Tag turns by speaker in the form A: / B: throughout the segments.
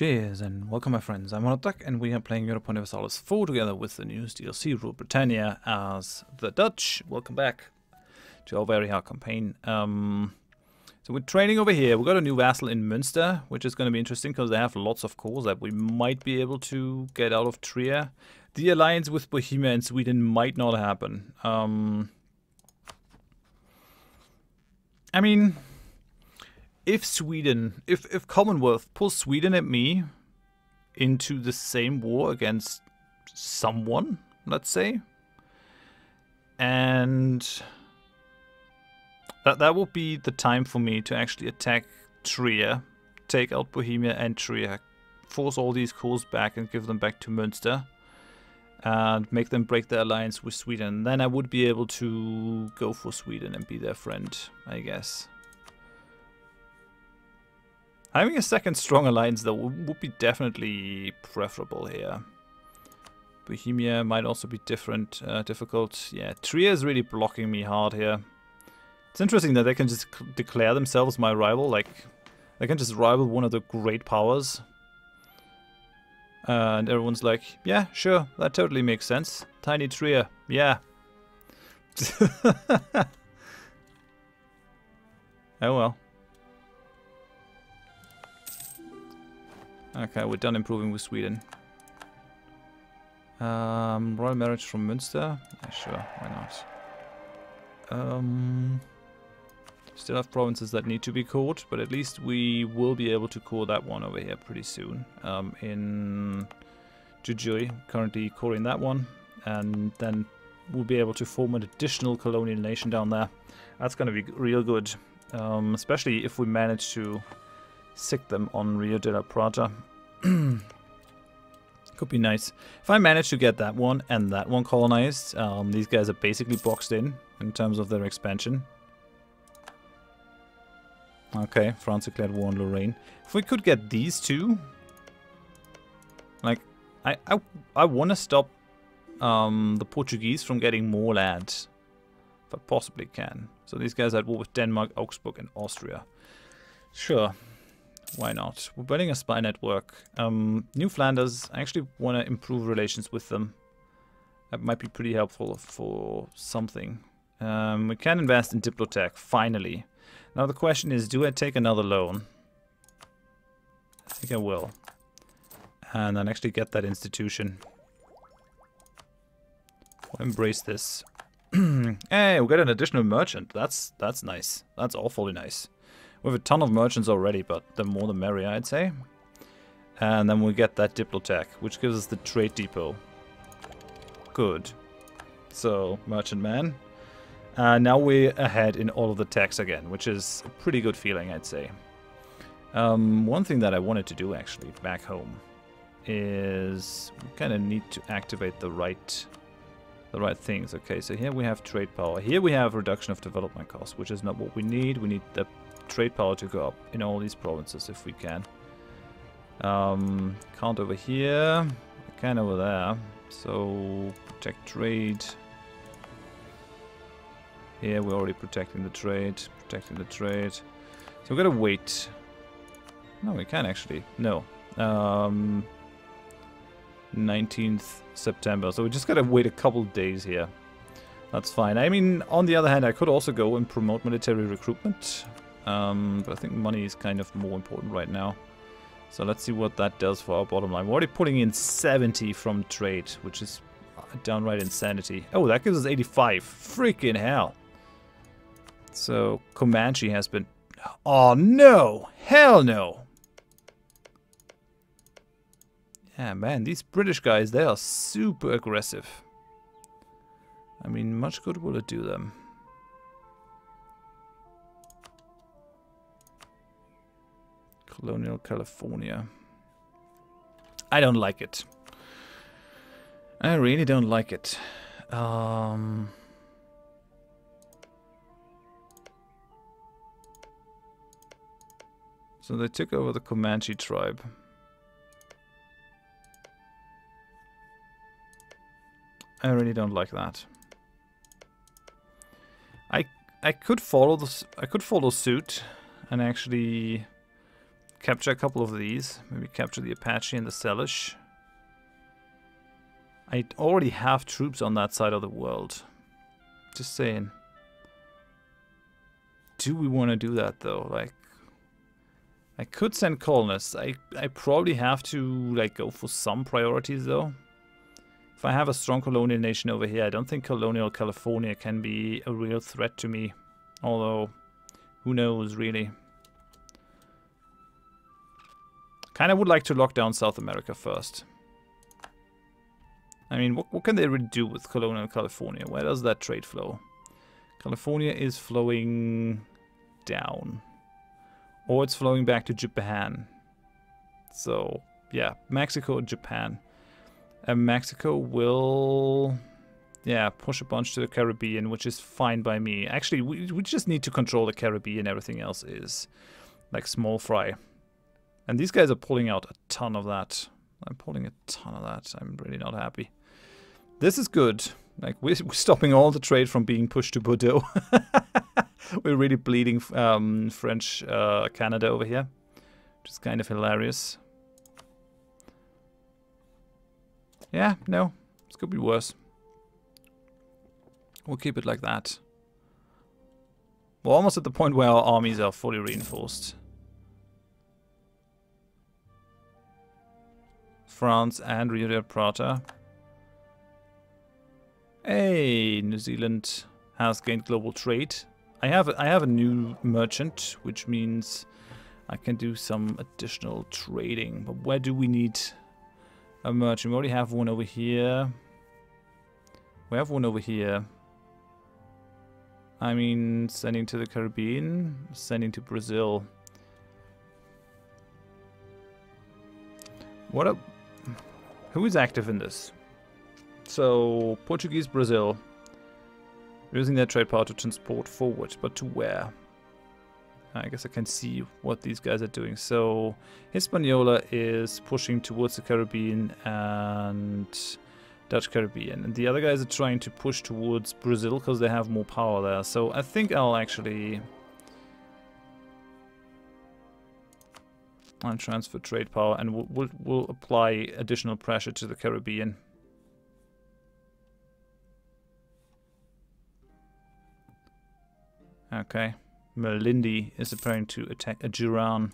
A: Cheers and welcome my friends, I'm Drak and we are playing Europa Universalis IV together with the new DLC Rule Britannia as the Dutch. Welcome back to our very hard campaign. So we're training over here. We've got a new vassal in Münster, which is going to be interesting because they have lots of cores that we might be able to get out of Trier. The alliance with Bohemia and Sweden might not happen. I mean, if Sweden, if Commonwealth pulls Sweden and me into the same war against someone, let's say, and that will be the time for me to actually attack Trier, take out Bohemia and Trier, force all these cores back and give them back to Münster, and make them break their alliance with Sweden. Then I would be able to go for Sweden and be their friend, I guess. Having a second strong alliance, though, would be definitely preferable here. Bohemia might also be difficult. Yeah, Trier is really blocking me hard here. It's interesting that they can just declare themselves my rival. Like, they can just rival one of the great powers. And everyone's like, yeah, sure, that totally makes sense. Tiny Trier, yeah. Oh well. Okay, we're done improving with Sweden. Royal marriage from Münster? Yeah, sure, why not? Still have provinces that need to be cored, but at least we will be able to core that one over here pretty soon. In Jujuy, currently coring that one, and then we'll be able to form an additional colonial nation down there. That's going to be real good, especially if we manage to sick them on Rio de la Plata. Could be nice. If I manage to get that one and that one colonized, these guys are basically boxed in terms of their expansion. Okay, France declared war on Lorraine. If we could get these two, like, I want to stop the Portuguese from getting more land, if I possibly can. So these guys are at war with Denmark, Augsburg, and Austria. Sure. Why not? We're building a spy network. New Flanders, I actually want to improve relations with them. That might be pretty helpful for something. We can invest in Diplotech, finally. Now the question is, do I take another loan? I think I will. And then actually get that institution. We'll embrace this. Hey, we got an additional merchant. That's nice. That's awfully nice. We have a ton of merchants already, but the more the merrier, I'd say. And then we get that Diplotech, which gives us the trade depot. Good. So, merchant man. Now we're ahead in all of the techs again, which is a pretty good feeling, I'd say. One thing that I wanted to do, actually, back home, is we kind of need to activate the right things. Okay, so here we have trade power. Here we have reduction of development costs, which is not what we need. We need the trade power to go up in all these provinces if we can. Can't over here, I can over there. So protect trade. Here we're already protecting the trade, So we've got to wait. No, we can actually. No. 19th September. So we just got to wait a couple days here. That's fine. I mean, on the other hand, I could also go and promote military recruitment. But I think money is kind of more important right now. So let's see what that does for our bottom line. We're already putting in 70 from trade, which is downright insanity. Oh, that gives us 85. Freaking hell. So Comanche has been... Oh, no! Hell no! Yeah, man, these British guys, they are super aggressive. I mean, much good will it do them? Colonial California. I don't like it. I really don't like it. So they took over the Comanche tribe. I really don't like that. I could follow suit and actually capture a couple of these. Maybe capture the Apache and the Salish. I already have troops on that side of the world. Just saying. Do we want to do that though? Like, I could send colonists. I probably have to like go for some priorities though. If I have a strong colonial nation over here, I don't think colonial California can be a real threat to me. Although, who knows really. Kinda would like to lock down South America first. I mean, what can they really do with colonial California? Where does that trade flow? California is flowing down. Or it's flowing back to Japan. So, yeah, Mexico and Japan. And Mexico will, yeah, push a bunch to the Caribbean, which is fine by me. Actually, we just need to control the Caribbean. Everything else is like small fry. And these guys are pulling out a ton of that. I'm pulling a ton of that. I'm really not happy. This is good. Like, we're stopping all the trade from being pushed to Bordeaux. We're really bleeding French Canada over here, which is kind of hilarious. Yeah, no, this could be worse. We'll keep it like that. We're almost at the point where our armies are fully reinforced. France and Rio de Plata. Hey, New Zealand has gained global trade. I have a new merchant, which means I can do some additional trading. But where do we need a merchant? We already have one over here. We have one over here. I mean, sending to the Caribbean, sending to Brazil. Who is active in this? So, Portuguese Brazil. Using their trade power to transport forward, but to where? I guess I can see what these guys are doing. So, Hispaniola is pushing towards the Caribbean and Dutch Caribbean. And the other guys are trying to push towards Brazil because they have more power there. So, I think I'll actually transfer trade power and we'll apply additional pressure to the Caribbean. Okay, Melindi is preparing to attack Ajiran.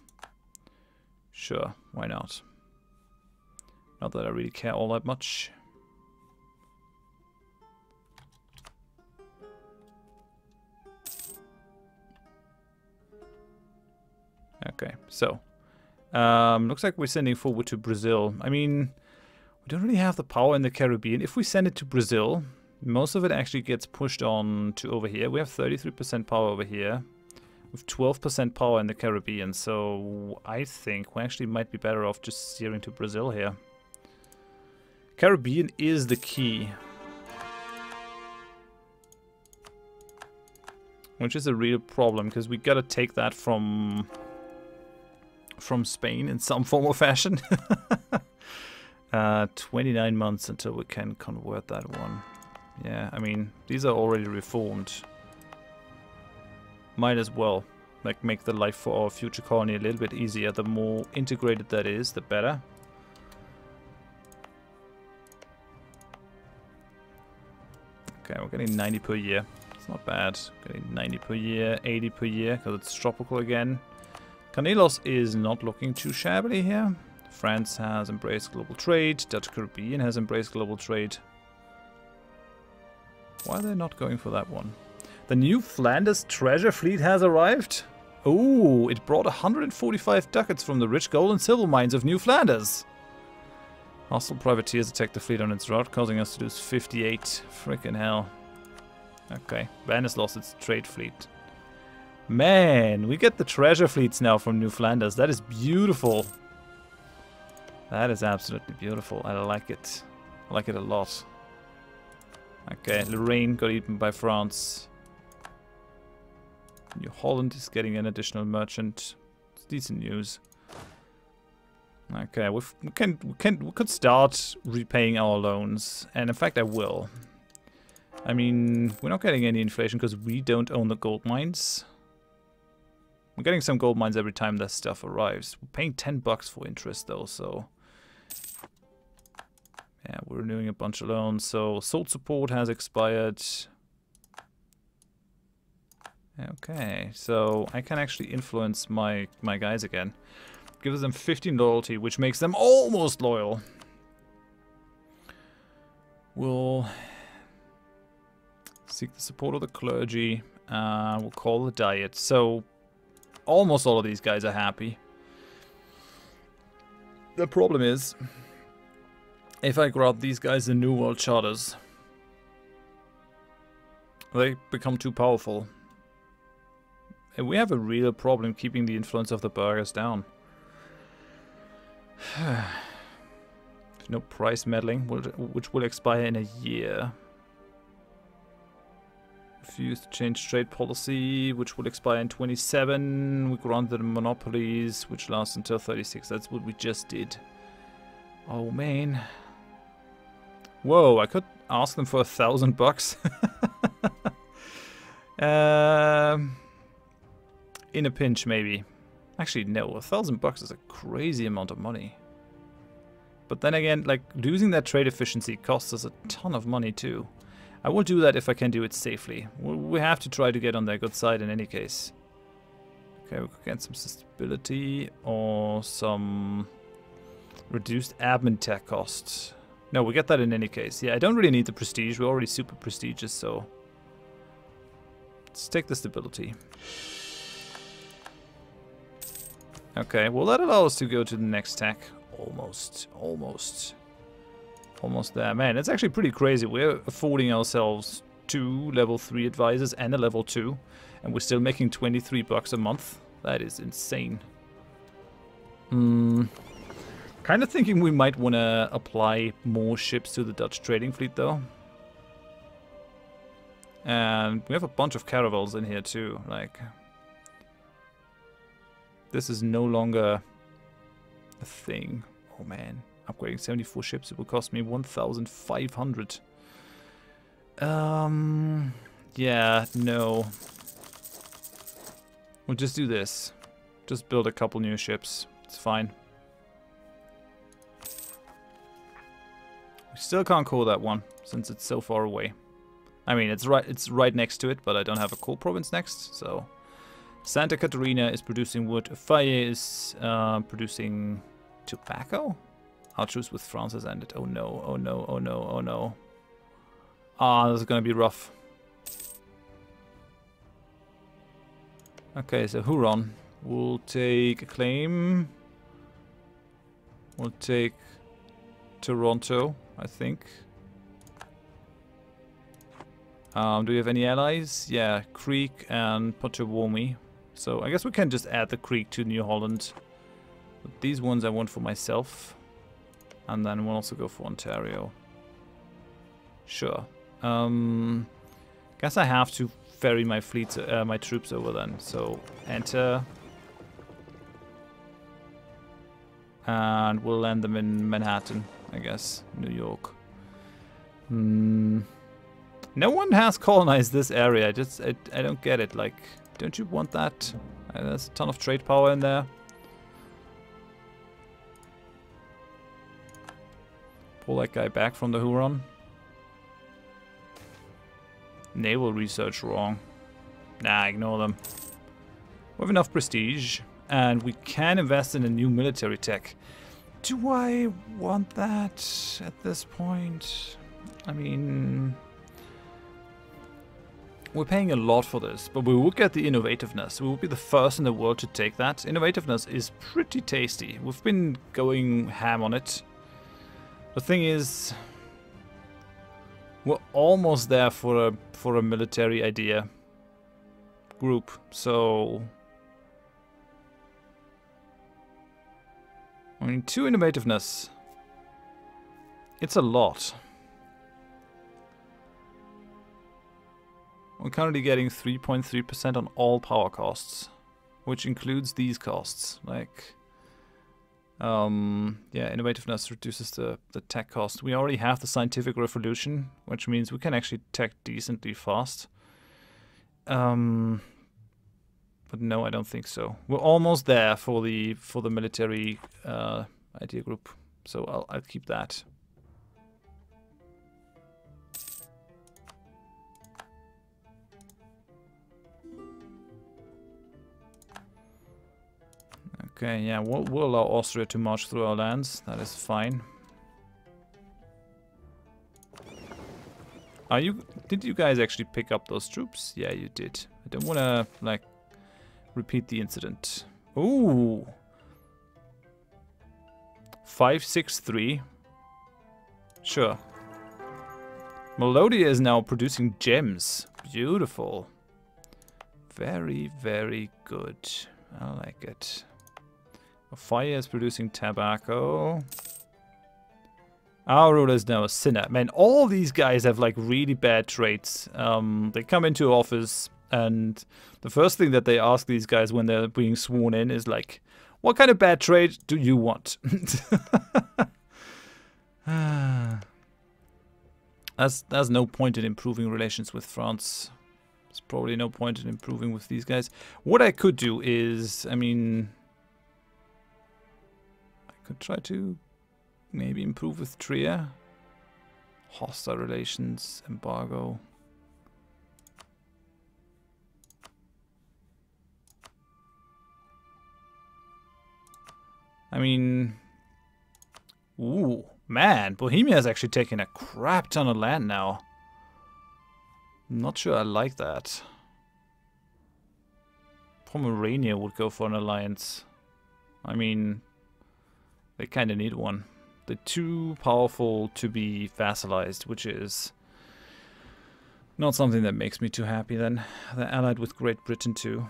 A: Sure, why not? Not that I really care all that much. Okay, so looks like we're sending forward to Brazil. I mean, we don't really have the power in the Caribbean. If we send it to Brazil, most of it actually gets pushed on to over here. We have 33% power over here, with 12% power in the Caribbean. So I think we actually might be better off just steering to Brazil here. Caribbean is the key, which is a real problem because we gotta take that from Spain in some form or fashion. 29 months until we can convert that one. Yeah, I mean, these are already reformed. Might as well, like, make the life for our future colony a little bit easier. The more integrated that is, the better. Okay, we're getting 90 per year. It's not bad. Getting 90 per year, 80 per year, because it's tropical again. Canelos is not looking too shabbily here. France has embraced global trade. Dutch Caribbean has embraced global trade. Why are they not going for that one? The new Flanders treasure fleet has arrived. Oh, it brought 145 ducats from the rich gold and silver mines of New Flanders. Hostile privateers attacked the fleet on its route, causing us to lose 58. Frickin' hell. Okay, Venice lost its trade fleet. Man, we get the treasure fleets now from New Flanders. That is beautiful. That is absolutely beautiful. I like it. I like it a lot. Okay, Lorraine got eaten by France. New Holland is getting an additional merchant. It's decent news. Okay, we could start repaying our loans, and in fact I will. I mean, we're not getting any inflation because we don't own the gold mines. We're getting some gold mines every time that stuff arrives. We're paying $10 for interest though, so... Yeah, we're renewing a bunch of loans. So, salt support has expired. Okay, so I can actually influence my guys again. Gives them 15 loyalty, which makes them almost loyal. We'll seek the support of the clergy. We'll call the diet. So, almost all of these guys are happy. The problem is, if I grant these guys the New World Charters, they become too powerful. And we have a real problem keeping the influence of the burghers down. No price meddling, which will expire in a year. Refuse to change trade policy, which will expire in 27. We granted monopolies, which last until 36. That's what we just did. Oh man. Whoa, I could ask them for $1,000. In a pinch, maybe. Actually, no, $1,000 is a crazy amount of money. But then again, like, losing that trade efficiency costs us a ton of money too. I will do that if I can do it safely. We have to try to get on their good side in any case. Okay, we could get some stability or some reduced admin tech costs. No, we get that in any case. Yeah, I don't really need the prestige. We're already super prestigious, so... Let's take the stability. Okay, well that allows us to go to the next tech. Almost there. Man, it's actually pretty crazy. We're affording ourselves 2 level 3 advisors and a level 2. And we're still making $23 a month. That is insane. Kind of thinking we might want to apply more ships to the Dutch trading fleet though. And we have a bunch of caravels in here too. Like, this is no longer a thing. Oh man, upgrading 74 ships, it will cost me 1,500. Yeah, no. We'll just do this. Just build a couple new ships. It's fine. We still can't call that one since it's so far away. I mean, it's right next to it, but I don't have a coal province next, so Santa Catarina is producing wood. Faye is producing tobacco? Our truce with France has ended. Oh no, oh no, oh no, oh no. Ah, this is gonna be rough. Okay, so Huron. We'll take a claim. We'll take Toronto, I think. Do we have any allies? Yeah, Creek and Potawatomi. So I guess we can just add the Creek to New Holland. But these ones I want for myself. And then we'll also go for Ontario. Sure. Guess I have to ferry my fleets, my troops over then. So enter. And we'll land them in Manhattan, I guess. New York. No one has colonized this area. I don't get it. Like, don't you want that? There's a ton of trade power in there. Pull that guy back from the Huron. Naval research wrong. Nah, ignore them. We have enough prestige, and we can invest in a new military tech. Do I want that at this point? I mean, we're paying a lot for this, but we will get the innovativeness. We will be the first in the world to take that. Innovativeness is pretty tasty. We've been going ham on it. The thing is, we're almost there for a military idea group, so I mean, 2 innovativeness. It's a lot. We're currently getting 3.3% on all power costs, which includes these costs. Like, yeah, innovativeness reduces the tech cost. We already have the scientific revolution, which means we can actually tech decently fast. But no, I don't think so. We're almost there for the military idea group. So I'll keep that. Okay, yeah, we'll allow Austria to march through our lands. That is fine. Did you guys actually pick up those troops? Yeah, you did. I don't want to, like, repeat the incident. Ooh. 563. Sure. Melodia is now producing gems. Beautiful. Very, very good. I like it. Fire is producing tobacco. Our ruler is now a sinner. Man, all these guys have like really bad traits. They come into office and the first thing that they ask these guys when they're being sworn in is like, what kind of bad trait do you want? There's no point in improving relations with France. There's probably no point in improving with these guys. What I could do is, I mean, I could try to maybe improve with Trier. Hostile relations, embargo. I mean, ooh, man, Bohemia is actually taking a crap ton of land now. I'm not sure I like that. Pomerania would go for an alliance. I mean, they kind of need one. They're too powerful to be vassalized, which is not something that makes me too happy then. They're allied with Great Britain too.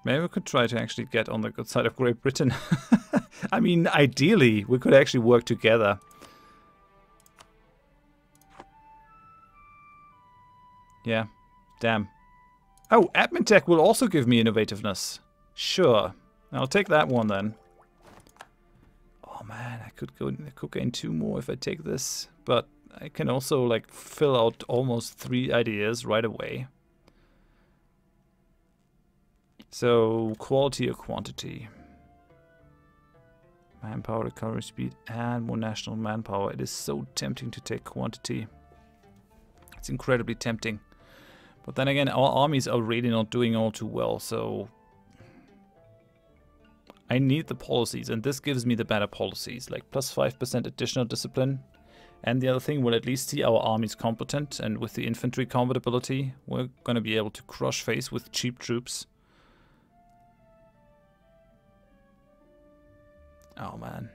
A: Maybe we could try to actually get on the good side of Great Britain. I mean, ideally, we could actually work together. Yeah, damn. Oh, admin tech will also give me innovativeness. Sure, I'll take that one then. Oh man, I could gain 2 more if I take this, but I can also like fill out almost 3 ideas right away. So quality or quantity? Manpower, recovery speed, and more national manpower. It is so tempting to take quantity. It's incredibly tempting. But then again, our armies are really not doing all too well, so I need the policies, and this gives me the better policies, like plus 5% additional discipline. And the other thing, we'll at least see our armies competent, and with the infantry combat ability, we're going to be able to crush face with cheap troops. Oh man.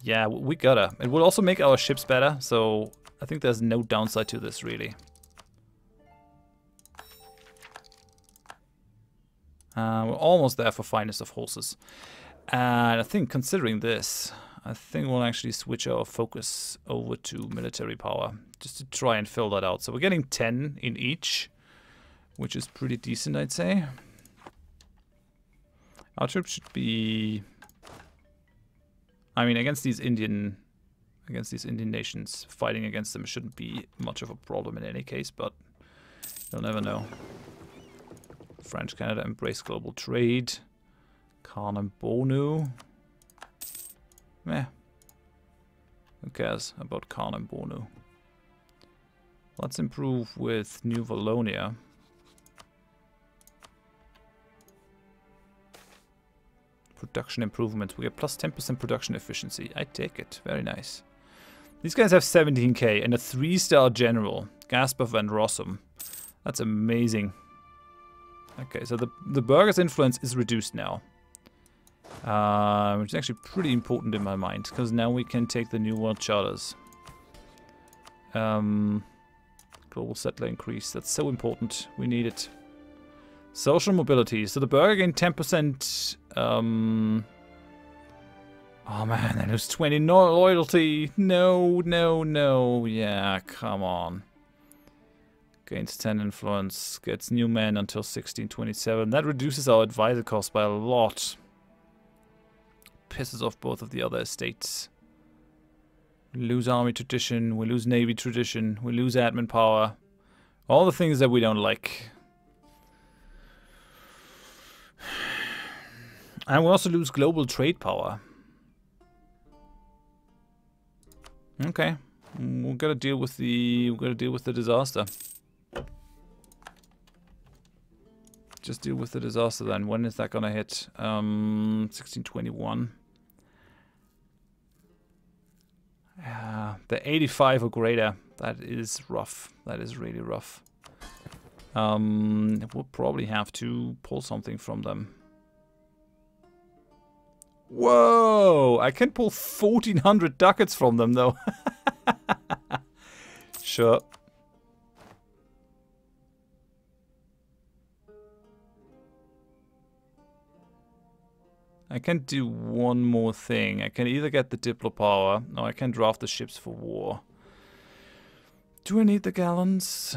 A: Yeah, we gotta. It will also make our ships better, so I think there's no downside to this, really. We're almost there for finest of horses. And I think, considering this, I think we'll actually switch our focus over to military power, just to try and fill that out. So we're getting 10 in each, which is pretty decent, I'd say. Our troops should be... I mean, against these Indian nations, fighting against them shouldn't be much of a problem in any case, but you'll never know. French Canada embrace global trade. Khan and Bonu. Meh. Who cares about Khan and Bonu? Let's improve with New Wallonia. Production improvement. We get plus 10% production efficiency. I take it. Very nice. These guys have 17k and a 3-star general. Gaspar van Rossum. That's amazing. Okay, so the burghers' influence is reduced now. Which is actually pretty important in my mind, because now we can take the New World Charters. Global settler increase. That's so important. We need it. Social mobility. So the burgher gained 10%. Oh man, I lose 20 loyalty. No, no, no. Yeah, come on. Gains 10 influence. Gets new men until 1627. That reduces our advisor cost by a lot. Pisses off both of the other estates. We lose army tradition. We lose navy tradition. We lose admin power. All the things that we don't like. And we also lose global trade power. Okay, we're gonna deal with the disaster. Just deal with the disaster then. When is that gonna hit? 1621. Yeah, the 85 or greater. That is rough. That is really rough. We'll probably have to pull something from them. Whoa! I can pull 1400 ducats from them though. Sure. I can do one more thing. I can either get the Diplo power, or I can draft the ships for war. Do I need the gallons?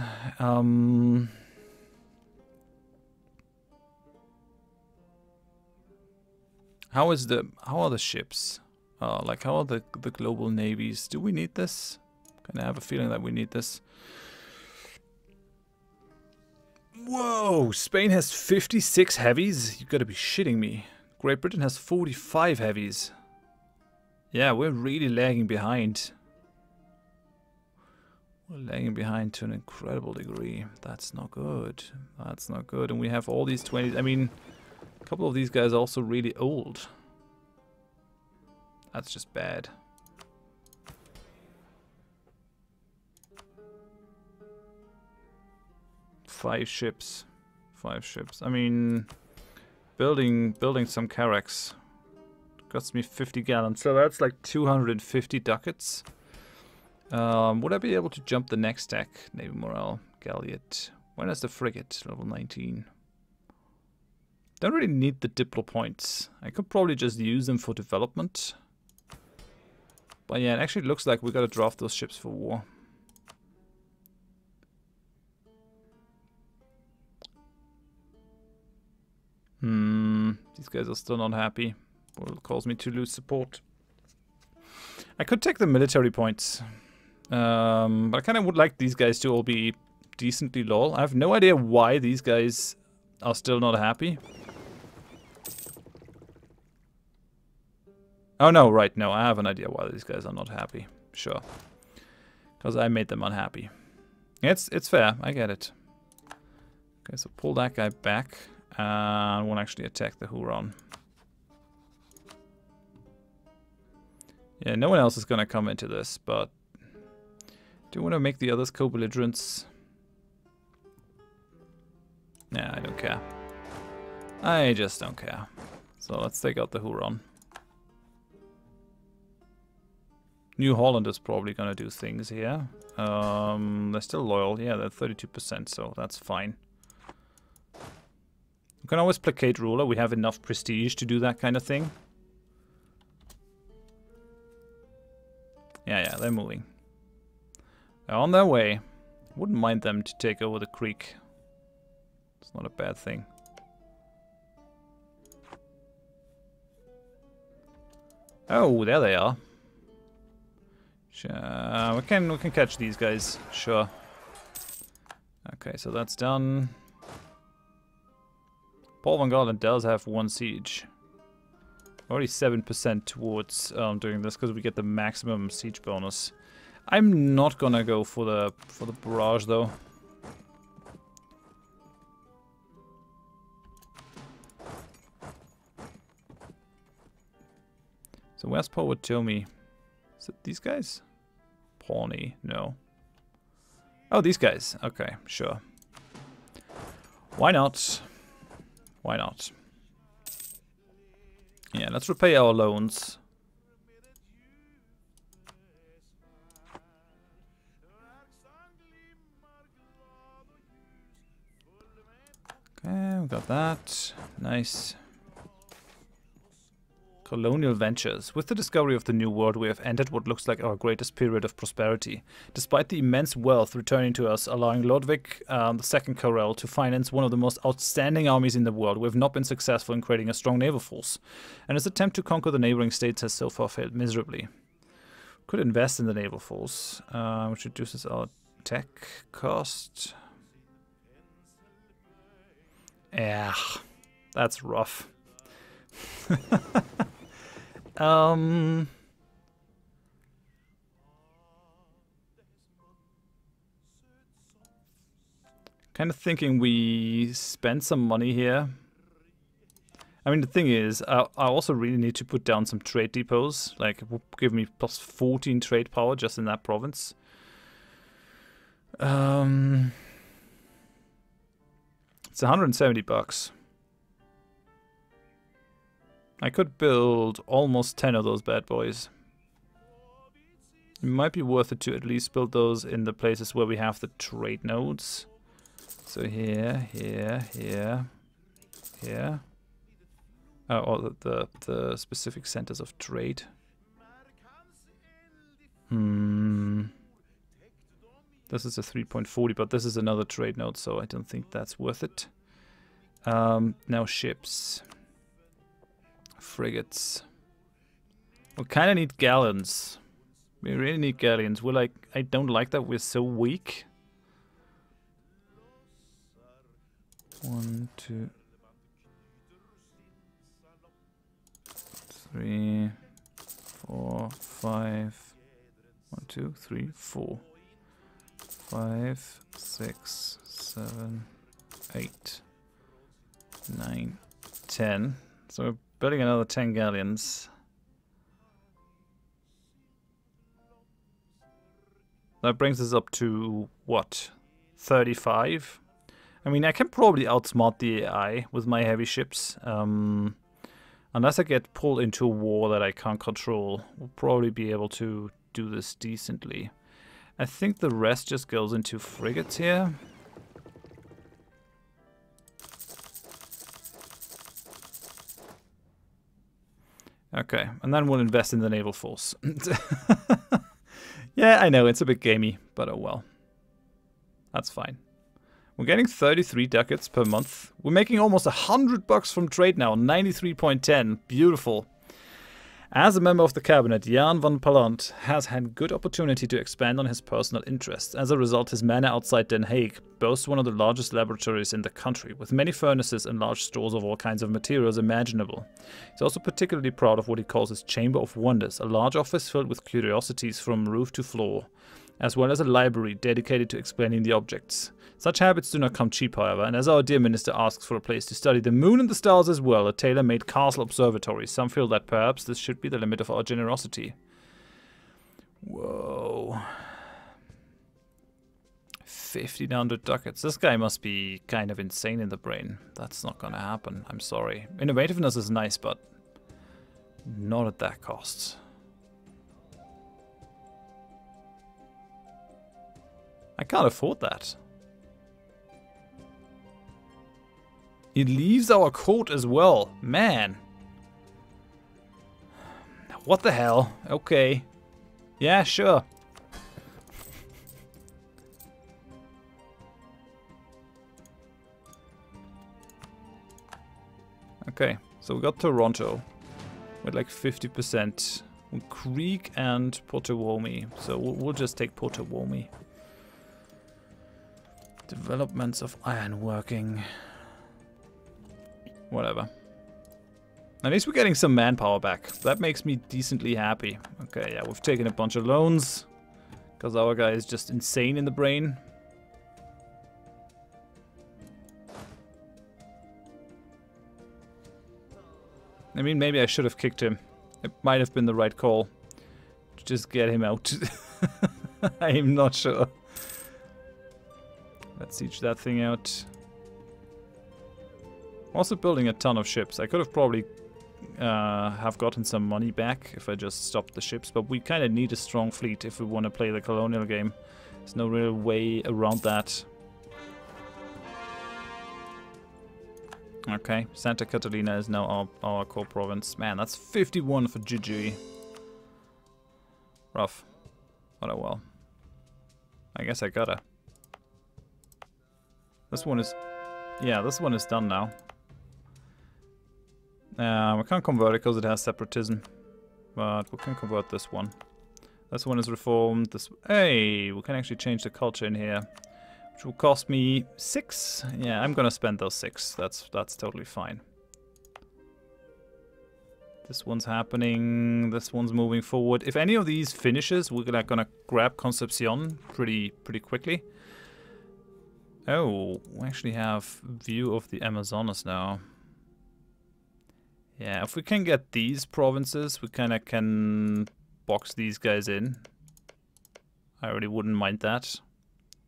A: How are the ships? Like how are the global navies? Do we need this? Kind of have a feeling that we need this. Whoa! Spain has 56 heavies? You gotta be shitting me. Great Britain has 45 heavies. Yeah, we're really lagging behind. We're lagging behind to an incredible degree. That's not good. That's not good. And we have all these 20s. I mean, a couple of these guys are also really old. That's just bad. Five ships. I mean, building some carracks costs me 50 gallons, so that's like 250 ducats. Would I be able to jump the next deck? Navy morale, galleot. When is the frigate? Level 19. Don't really need the Diplo points. I could probably just use them for development. But yeah, it actually looks like we gotta draft those ships for war. These guys are still not happy. Will cause me to lose support. I could take the military points. But I kind of would like these guys to all be decently loyal. I have no idea why these guys are still not happy. Oh no, right, no, I have an idea why these guys are not happy. Sure. Because I made them unhappy. It's fair, I get it. Okay, so pull that guy back. I won't actually attack the Huron. Yeah, no one else is gonna come into this, but do you want to make the others co-belligerents? Nah, I don't care. I just don't care. So let's take out the Huron. New Holland is probably gonna do things here. They're still loyal. Yeah, they're 32%, so that's fine. We can always placate ruler. We have enough prestige to do that kind of thing. Yeah, they're moving. They're on their way. Wouldn't mind them to take over the creek. It's not a bad thing. Oh, there they are. Sure, we can catch these guys. Sure. Okay, so that's done. Paul Van Galen does have one siege. Already 7% towards doing this because we get the maximum siege bonus. I'm not gonna go for the barrage though. So where's Powatomi? Is it these guys? Pawnee, no. Oh, these guys. Okay, sure. Why not? Why not? Yeah, let's repay our loans. Okay, we got that. Nice. Colonial ventures. With the discovery of the New World, we have entered what looks like our greatest period of prosperity. Despite the immense wealth returning to us, allowing Lodvig II Carel to finance one of the most outstanding armies in the world, we have not been successful in creating a strong naval force. And his attempt to conquer the neighboring states has so far failed miserably. Could invest in the naval force, which reduces our tech cost. Yeah, that's rough. Kind of thinking we spend some money here. I mean, the thing is, I also really need to put down some trade depots. Like, it will give me plus 14 trade power just in that province. It's 170 bucks. I could build almost 10 of those bad boys. It might be worth it to at least build those in the places where we have the trade nodes. So here, here, here, here. Or the specific centers of trade. This is a 3.40, but this is another trade node, so I don't think that's worth it. Now ships. Frigates. We kind of need galleons. We really need galleons. We're like, I don't like that we're so weak. 1, 2, 3, 4, 5. 1, 2, 3, 4. 5, 6, 7, 8, 9, 10. So we're building another 10 galleons. That brings us up to, what, 35? I mean, I can probably outsmart the AI with my heavy ships. Unless I get pulled into a war that I can't control, we'll probably be able to do this decently. I think the rest just goes into frigates here. Okay, and then we'll invest in the naval force. Yeah, I know, it's a bit gamey, but oh well. That's fine. We're getting 33 ducats per month. We're making almost 100 bucks from trade now, 93.10. Beautiful. As a member of the cabinet, Jan van Pallant has had good opportunity to expand on his personal interests. As a result, his manor outside Den Haag boasts one of the largest laboratories in the country, with many furnaces and large stores of all kinds of materials imaginable. He's also particularly proud of what he calls his Chamber of Wonders, a large office filled with curiosities from roof to floor, as well as a library dedicated to explaining the objects. Such habits do not come cheap, however, and as our dear minister asks for a place to study the moon and the stars as well, a tailor-made castle observatory, some feel that perhaps this should be the limit of our generosity. Whoa. 1,500 ducats. This guy must be kind of insane in the brain. That's not gonna happen, I'm sorry. Innovativeness is nice, but not at that cost. I can't afford that. It leaves our court as well. Man. What the hell? Okay. Yeah, sure. Okay, so we got Toronto with like 50%. Creek and Potawatomi. So we'll just take Potawatomi. Developments of ironworking. Whatever. At least we're getting some manpower back. That makes me decently happy. Okay, yeah, we've taken a bunch of loans. Because our guy is just insane in the brain. I mean, maybe I should have kicked him. It might have been the right call. To just get him out. I'm not sure. Let's siege that thing out. Also building a ton of ships. I could have probably have gotten some money back if I just stopped the ships, but we kind of need a strong fleet if we want to play the colonial game. There's no real way around that. Okay, Santa Catalina is now our core province. Man, that's 51 for GG. Rough. But oh well. I guess I gotta. This one is... Yeah, this one is done now. We can't convert it because it has separatism. But we can convert this one. This one is reformed. This... Hey! We can actually change the culture in here. Which will cost me 6. Yeah, I'm gonna spend those 6. That's totally fine. This one's happening. This one's moving forward. If any of these finishes, we're gonna grab Concepcion pretty quickly. Oh, we actually have view of the Amazonas now. Yeah, if we can get these provinces, we kind of can box these guys in. I really wouldn't mind that.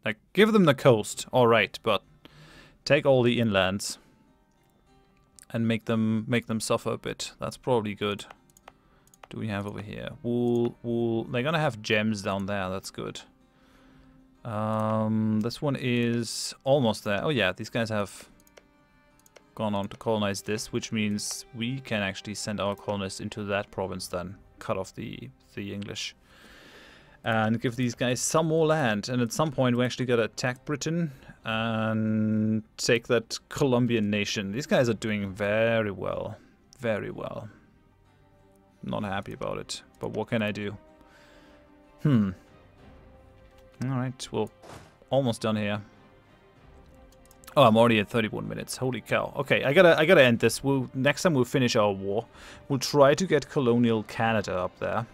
A: Like, give them the coast, alright, but take all the inlands and make them suffer a bit. That's probably good. What do we have over here? Wool. They're gonna have gems down there, that's good. This one is almost there. Oh yeah, these guys have gone on to colonize this, which means we can actually send our colonists into that province then. Cut off the English. And give these guys some more land. And at some point we actually gotta attack Britain and take that Colombian nation. These guys are doing very well. Very well. Not happy about it. But what can I do? Alright, well, almost done here. Oh, I'm already at 31 minutes. Holy cow. Okay, I gotta end this. Next time we'll finish our war. We'll try to get colonial Canada up there.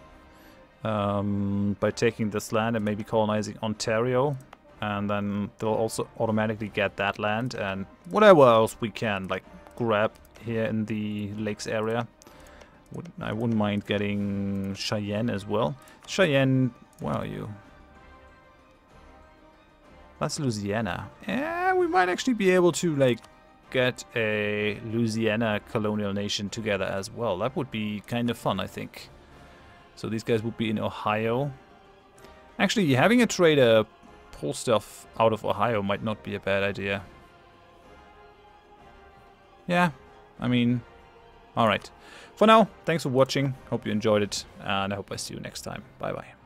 A: By taking this land and maybe colonizing Ontario. And then they'll also automatically get that land and whatever else we can, like, grab here in the lakes area. I wouldn't mind getting Cheyenne as well. Cheyenne, where are you? That's Louisiana. Yeah, we might actually be able to, like, get a Louisiana colonial nation together as well. That would be kind of fun, I think. So these guys would be in Ohio. Actually, having a trader pull stuff out of Ohio might not be a bad idea. Yeah, I mean, alright. For now, thanks for watching. Hope you enjoyed it, and I hope I see you next time. Bye-bye.